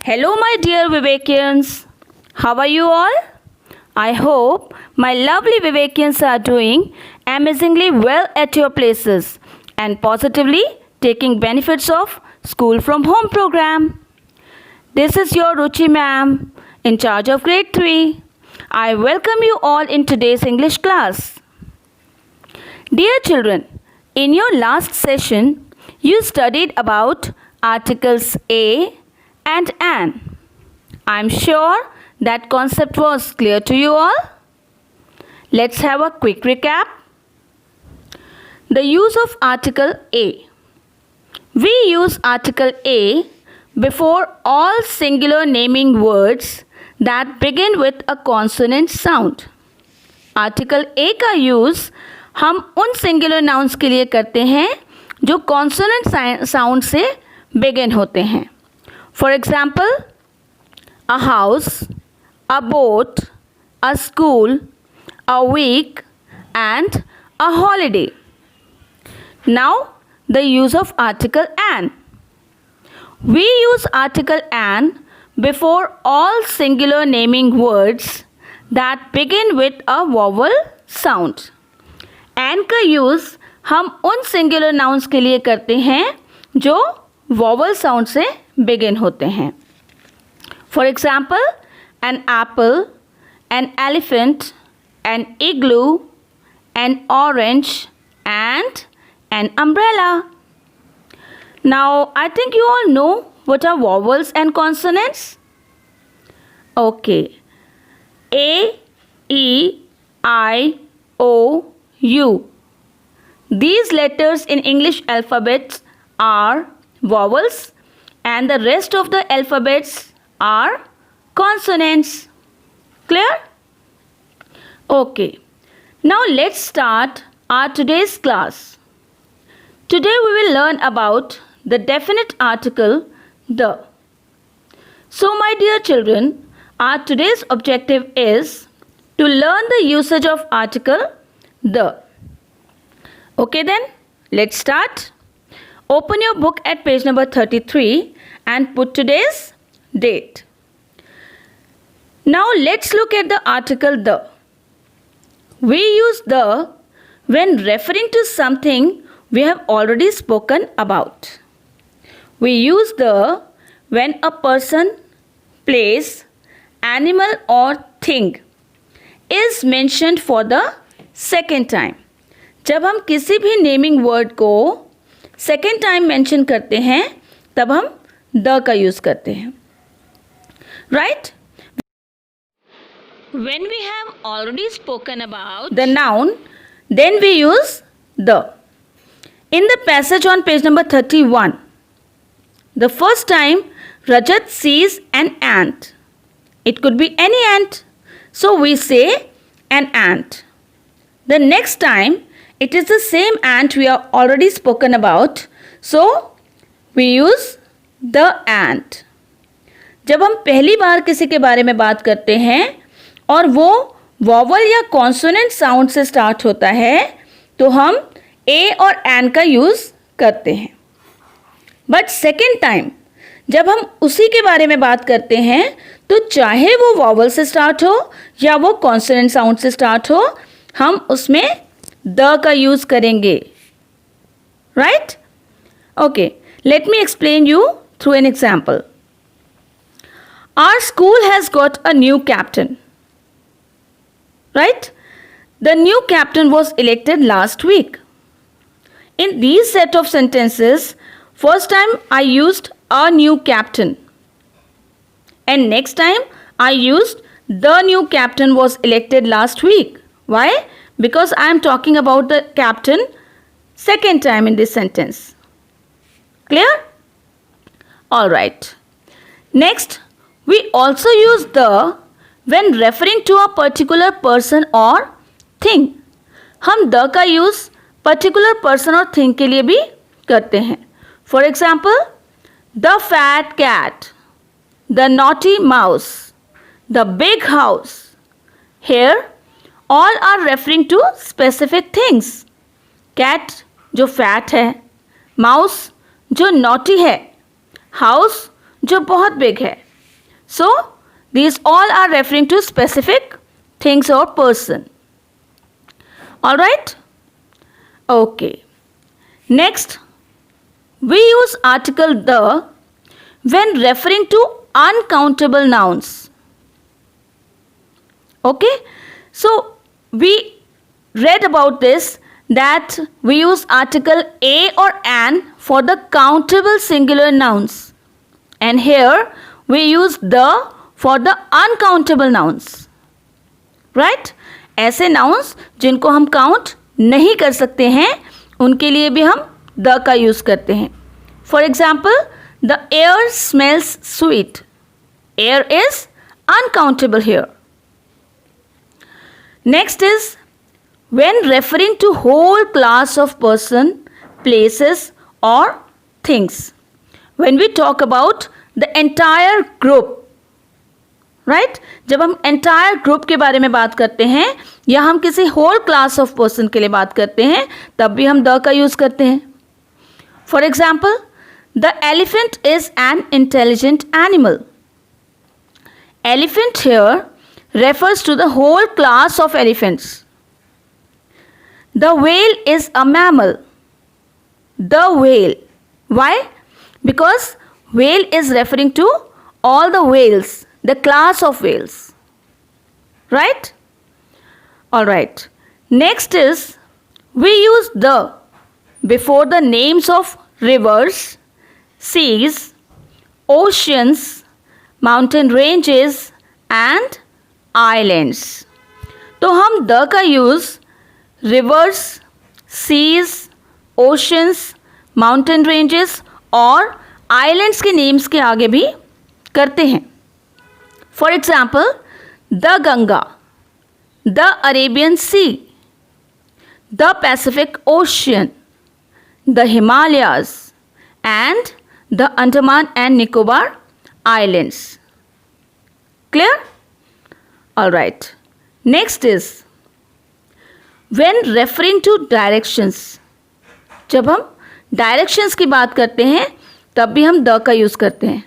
Hello, my dear Vivekians. How are you all? I hope my lovely Vivekians are doing amazingly well at your places and positively taking benefits of School from Home program. This is your Ruchi ma'am in charge of grade 3. I welcome you all in today's English class. Dear children, in your last session, you studied about articles a and an. I'm sure that concept was clear to you all. Let's have a quick recap. The use of article a. We use article a before all singular naming words that begin with a consonant sound. Article a का use हम उन singular nouns के लिए करते हैं जो consonant sound से begin होते हैं. For example, a house, a boat, a school, a weekend a holiday. Now the use of article an. We use article an before all singular naming words that begin with a vowel sound. An का use हम उन singular nouns के लिए करते हैं जो vowel sound से begin होते हैं. For example, an apple, an elephant, an igloo, an orange and an umbrella. Now, I think you all know what are vowels and consonants? Okay. A, E, I, O, U. These letters in English alphabet are vowels and the rest of the alphabets are consonants. Clear? Okay. Now, let's start our today's class. Today we will learn about the definite article the. So my dear children, our today's objective is to learn the usage of article the. Okay then, let's start. Open your book at page number 33 and put today's date. Now let's look at the article the. We use the when referring to something we have already spoken about. We use the when a person, place, animal or thing is mentioned for the second time. जब हम किसी भी naming word को second time mention करते हैं तब हम the का यूज़ करते हैं. Right? When we have already spoken about the noun, then we use the. In the passage on page number 31, the first time Rajat sees an ant. It could be any ant. So we say an ant. The next time it is the same ant we have already spoken about. So we use the ant. जब हम पहली बार किसी के बारे में बात करते हैं और वो वॉवल या कॉन्सोनेंट साउंड से स्टार्ट होता है तो हम ए और एन का यूज़ करते हैं. बट सेकेंड टाइम जब हम उसी के बारे में बात करते हैं तो चाहे वो वॉवल से स्टार्ट हो या वो कॉन्सोनेंट साउंड से स्टार्ट हो, हम उसमें द का यूज़ करेंगे. Right? Okay, let me explain you through an example. Our school has got a new captain. Right? The new captain was elected last week. In these set of sentences, first time I used a new captain and next time I used the new captain was elected last week. Why? Because I am talking about the captain second time in this sentence. Clear? Alright. Next, we also use the when referring to a particular person or thing. हम the का use particular person और thing के लिए भी करते हैं. For example, the fat cat, the naughty mouse, the big house. Here all are referring to specific things. Cat जो fat है, माउस जो नॉटी है, हाउस जो बहुत बिग है. So these all are referring to specific things or person. All right? Okay. Next, we use article the when referring to uncountable nouns. Okay? So we read about this, that we use article a or an for the countable singular nouns. And here we use the for the uncountable nouns. Right? ऐसे nouns जिनको हम count नहीं कर सकते हैं, उनके लिए भी हम the का यूज़ करते हैं. For example, the air smells sweet. Air is uncountable here. Next is when referring to whole class of person, places or things. When we talk about the entire group, right? जब हम entire group के बारे में बात करते हैं या हम किसी whole class of person के लिए बात करते हैं, तब भी हम the का यूज़ करते हैं. For example, the elephant is an intelligent animal. Elephant here refers to the whole class of elephants. The whale is a mammal. The whale. Why? Because whale is referring to all the whales, the class of whales. Right? Alright. Next is, we use the before the names of rivers, seas, oceans, mountain ranges and islands. तो हम the का use rivers, seas, oceans, mountain ranges और islands के names के आगे भी करते हैं. For example, the Ganga, the Arabian Sea, the Pacific Ocean, the Himalayas and the Andaman and Nicobar Islands. Clear? Alright. Next is when referring to directions. जब हम directions की बात करते हैं तब भी हम the का यूज़ करते हैं.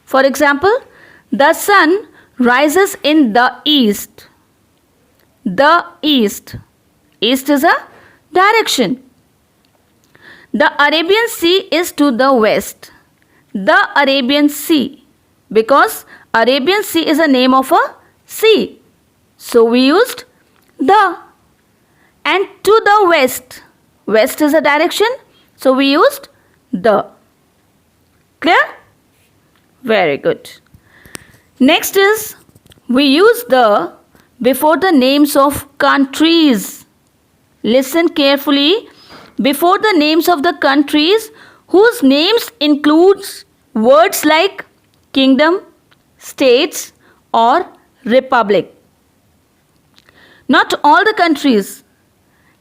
For example, the sun rises in the east. The east. East is a direction. The Arabian Sea is to the west. The Arabian Sea. Because Arabian Sea is a name of a sea. So we used the. And to the west. West is a direction. So we used the. Clear? Very good. Next is we use the before the names of countries. Listen carefully. Before the names of the countries whose names includes words like kingdom, states or republic. Not all the countries.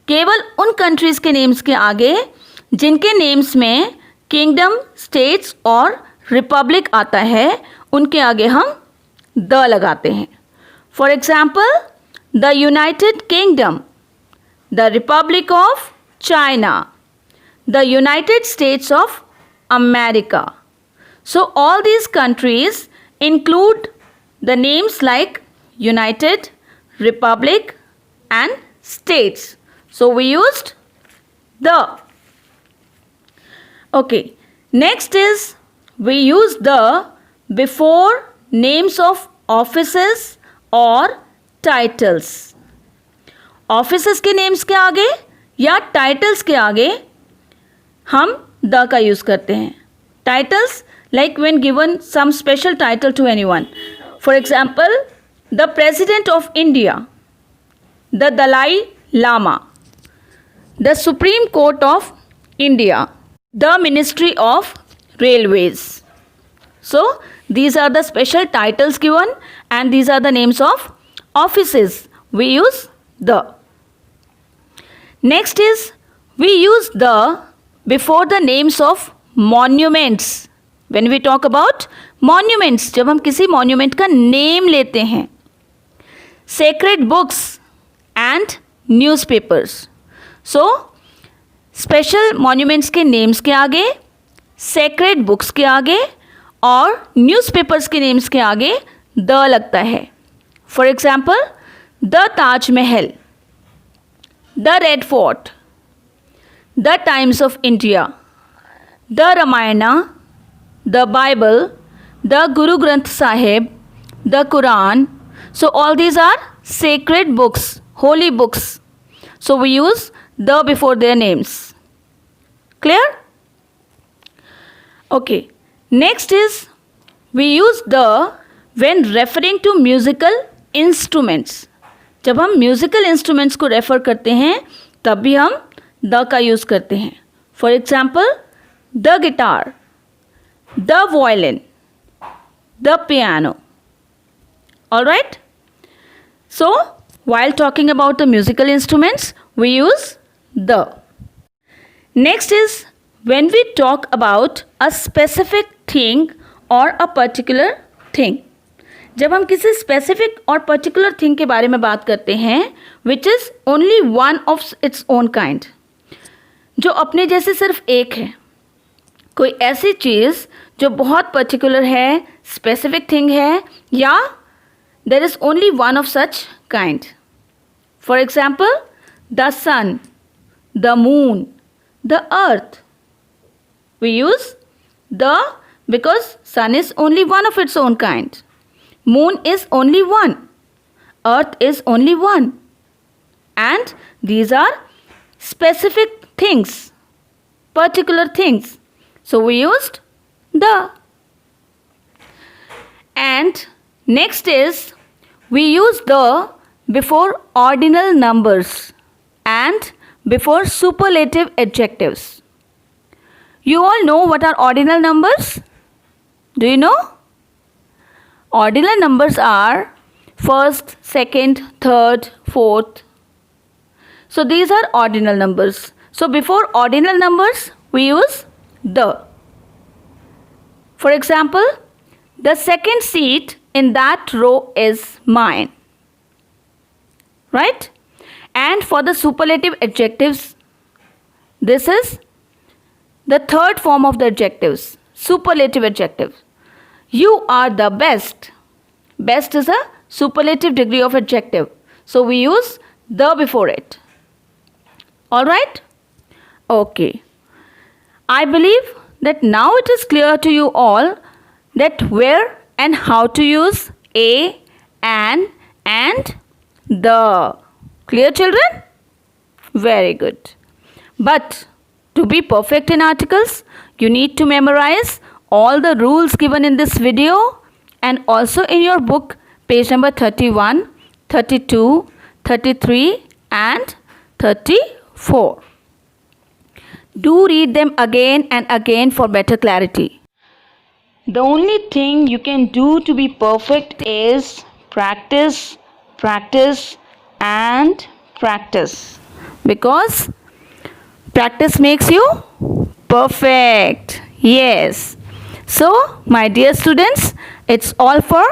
केवल उन countries के names के आगे जिनके names में kingdom, states और republic आता है, उनके आगे हम the लगाते हैं. For example, the United Kingdom, the Republic of China, the United States of America. So all these countries include the names like United, Republic and States. So we used the. Okay. Next is we use the before names of offices और titles. Offices के names के आगे या titles के आगे हम the का use करते हैं. Titles like when given some special title to anyone. For example, the President of India, the Dalai Lama, the Supreme Court of India, the Ministry of Railways. So these are the special titles given and these are the names of offices. We use the. Next is we use the before the names of monuments. When we talk about monuments, जब हम किसी monument का name लेते हैं. Sacred books and newspapers. So special monuments के names के आगे, sacred books के आगे और न्यूज़पेपर्स के नेम्स के आगे द लगता है. For example, the Taj Mahal, the red fort, the times of India, the Ramayana, the Bible, the Guru Granth Sahib, the Quran. So all these are sacred books, holy books. So we use the before their names. Clear? Okay. Next is we use the when referring to musical instruments. जब हम musical instruments को refer करते हैं तब भी हम the का use करते हैं. For example, the guitar, the violin, the piano. Alright? So, while talking about the musical instruments, we use the. Next is when we talk about a specific thing or a particular thing. जब हम किसी specific और particular thing के बारे में बात करते हैं, which is only one of its own kind, जो अपने जैसे सिर्फ एक है, कोई ऐसी चीज़ जो बहुत particular है, specific thing है, या there is only one of such kind. For example, the sun, the moon, the earth. We use the because sun is only one of its own kind. Moon is only one. Earth is only one. And these are specific things, particular things. So we used the. And next is we use the before ordinal numbers and before superlative adjectives. You all know what are ordinal numbers? Do you know? Ordinal numbers are first, second, third, fourth. So these are ordinal numbers. So before ordinal numbers we use the. For example, the second seat in that row is mine. Right? And for the superlative adjectives, this is the third form of the adjectives, superlative adjective. You are the best. Best is a superlative degree of adjective. So we use the before it. Alright? Okay. I believe that now it is clear to you all that where and how to use a, an, and the. Clear, children? Very good. But to be perfect in articles, you need to memorize all the rules given in this video and also in your book, page number 31, 32, 33 and 34. Do read them again and again for better clarity. The only thing you can do to be perfect is practice, practice and practice. Because practice makes you perfect. Yes. So, my dear students, it's all for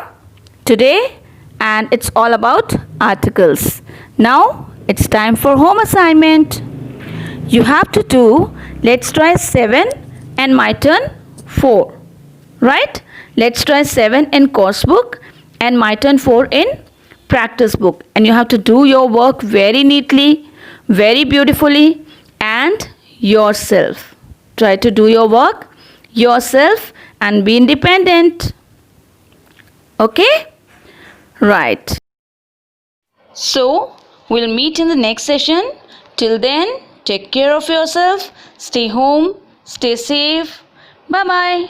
today and it's all about articles. Now, it's time for home assignment. You have to do let's try 7 and my turn 4. Right? Let's try 7 in course book and my turn 4 in practice book. And you have to do your work very neatly, very beautifully and yourself. Try to do your work yourself and be independent. Okay? Right. So, we'll meet in the next session. Till then, take care of yourself. Stay home. Stay safe. Bye-bye.